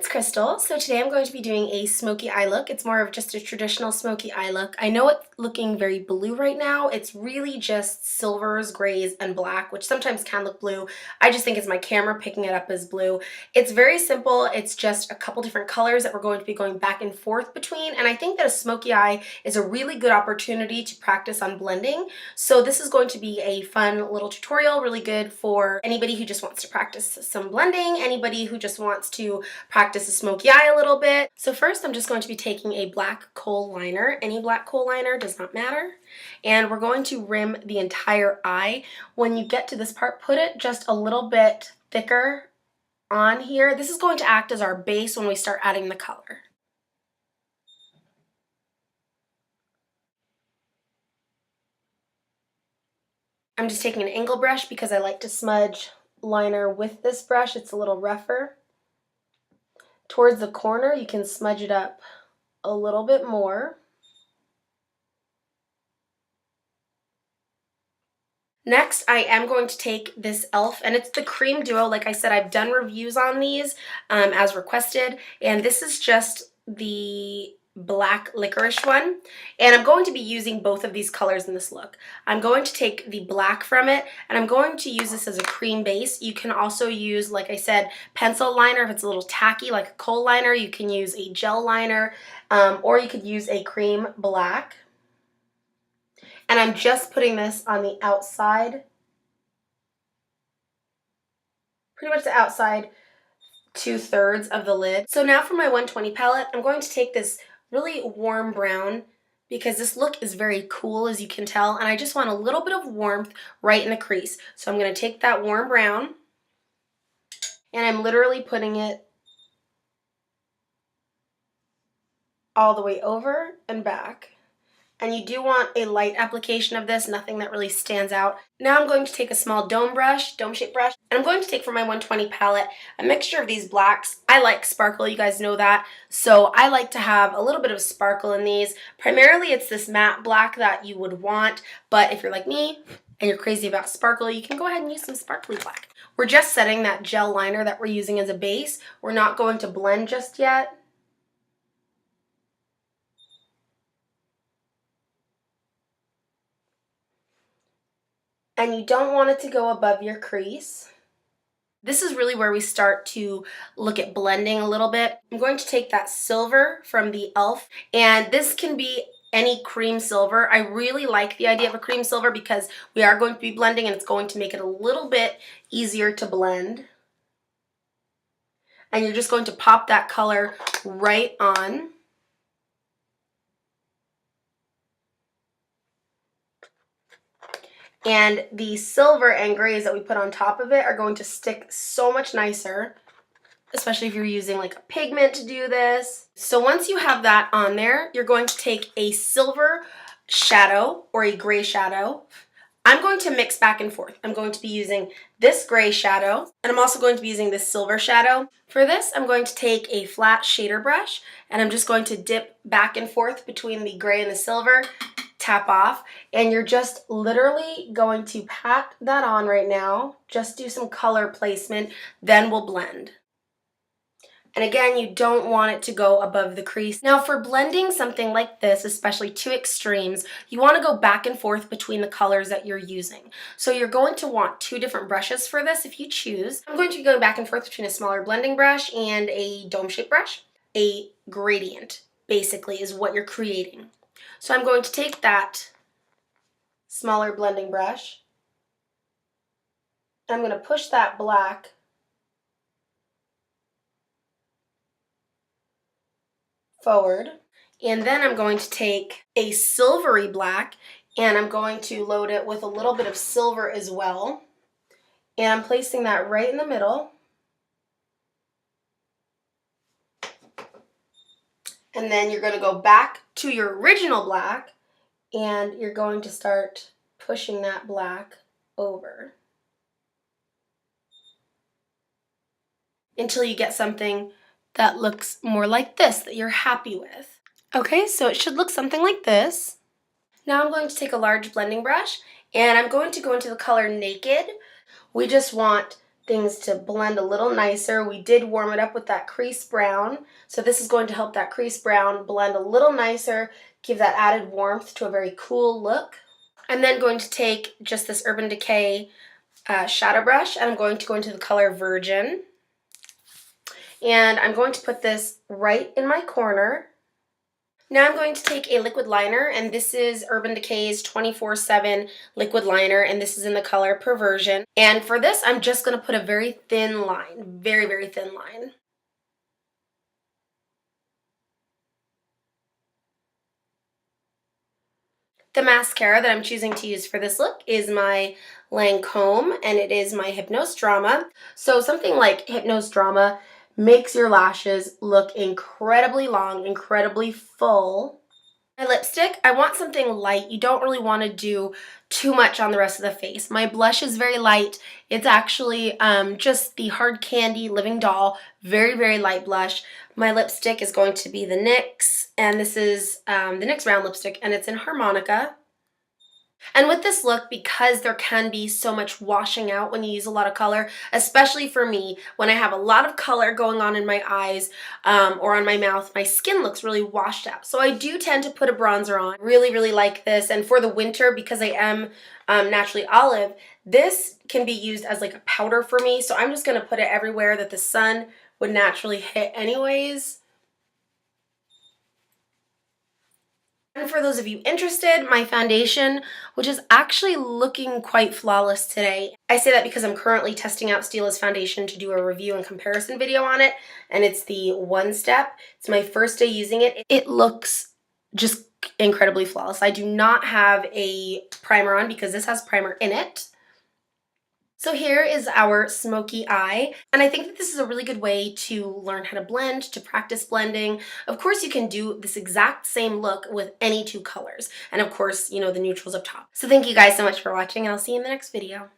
it's Crystal. So today I'm going to be doing a smoky eye look. It's more of just a traditional smoky eye look. I know it's looking very blue right now. It's really just silvers, grays, and black, which sometimes can look blue. I just think it's my camera picking it up as blue. It's very simple. It's just a couple different colors that we're going to be going back and forth between, and I think that a smoky eye is a really good opportunity to practice on blending. So this is going to be a fun little tutorial, really good for anybody who just wants to practice some blending, anybody who just wants to practice a smoky eye a little bit. So first I'm just going to be taking a black kohl liner. Any black kohl liner does not matter. And we're going to rim the entire eye. When you get to this part, put it just a little bit thicker on here. This is going to act as our base when we start adding the color. I'm just taking an angle brush because I like to smudge liner with this brush. It's a little rougher. Towards the corner, you can smudge it up a little bit more. Next, I am going to take this e.l.f. and it's the Cream Duo. Like I said, I've done reviews on these as requested, and this is just the black licorice one, and I'm going to be using both of these colors in this look. I'm going to take the black from it, and I'm going to use this as a cream base. You can also use, like I said, pencil liner if it's a little tacky, like a kohl liner. You can use a gel liner, or you could use a cream black. And I'm just putting this on the outside, pretty much the outside 2/3 of the lid. So now for my 120 palette, I'm going to take this really warm brown because this look is very cool, as you can tell, and I just want a little bit of warmth right in the crease. So I'm going to take that warm brown and I'm literally putting it all the way over and back. And you do want a light application of this, nothing that really stands out. Now I'm going to take a small dome-shaped brush, and I'm going to take for my 120 palette a mixture of these blacks. I like sparkle, you guys know that, so I like to have a little bit of sparkle in these. Primarily it's this matte black that you would want, but if you're like me and you're crazy about sparkle, you can go ahead and use some sparkly black. We're just setting that gel liner that we're using as a base. We're not going to blend just yet. And you don't want it to go above your crease. This is really where we start to look at blending a little bit. I'm going to take that silver from the e.l.f. and this can be any cream silver. I really like the idea of a cream silver because we are going to be blending and it's going to make it a little bit easier to blend. And you're just going to pop that color right on. And the silver and grays that we put on top of it are going to stick so much nicer, especially if you're using like a pigment to do this. So once you have that on there, you're going to take a silver shadow or a gray shadow. I'm going to mix back and forth. I'm going to be using this gray shadow, and I'm also going to be using this silver shadow. For this, I'm going to take a flat shader brush, and I'm just going to dip back and forth between the gray and the silver, tap off, and you're just literally going to pat that on right now. Just do some color placement, then we'll blend. And again, you don't want it to go above the crease. Now for blending something like this, especially two extremes, you want to go back and forth between the colors that you're using. So you're going to want two different brushes for this if you choose. I'm going to be going back and forth between a smaller blending brush and a dome-shaped brush. A gradient, basically, is what you're creating. So I'm going to take that smaller blending brush. I'm going to push that black forward, and then I'm going to take a silvery black and I'm going to load it with a little bit of silver as well, and I'm placing that right in the middle. And then you're going to go back to your original black and you're going to start pushing that black over until you get something that looks more like this, that you're happy with. Okay, so it should look something like this. Now I'm going to take a large blending brush and I'm going to go into the color Naked. We just want things to blend a little nicer. We did warm it up with that crease brown, so this is going to help that crease brown blend a little nicer, give that added warmth to a very cool look. I'm then going to take just this Urban Decay shadow brush, and I'm going to go into the color Virgin. And I'm going to put this right in my corner. Now I'm going to take a liquid liner, and this is Urban Decay's 24/7 liquid liner, and this is in the color Perversion. And for this, I'm just going to put a very thin line, very, very thin line. The mascara that I'm choosing to use for this look is my Lancome, and it is my Hypnose Drama. So something like Hypnose Drama makes your lashes look incredibly long, incredibly full. My lipstick, I want something light. You don't really want to do too much on the rest of the face. My blush is very light. It's actually just the Hard Candy Living Doll, very, very light blush. My lipstick is going to be the NYX, and this is the NYX Round Lipstick, and it's in Harmonica. And with this look, because there can be so much washing out when you use a lot of color, especially for me, when I have a lot of color going on in my eyes or on my mouth, my skin looks really washed out. So I do tend to put a bronzer on. Really, really like this. And for the winter, because I am naturally olive, this can be used as like a powder for me. So I'm just going to put it everywhere that the sun would naturally hit anyways. And for those of you interested, my foundation, which is actually looking quite flawless today. I say that because I'm currently testing out Stila's foundation to do a review and comparison video on it, and it's the One Step. It's my first day using it. It looks just incredibly flawless. I do not have a primer on because this has primer in it. So here is our smoky eye, and I think that this is a really good way to learn how to blend, to practice blending. Of course, you can do this exact same look with any two colors, and of course, you know, the neutrals up top. So thank you guys so much for watching, and I'll see you in the next video.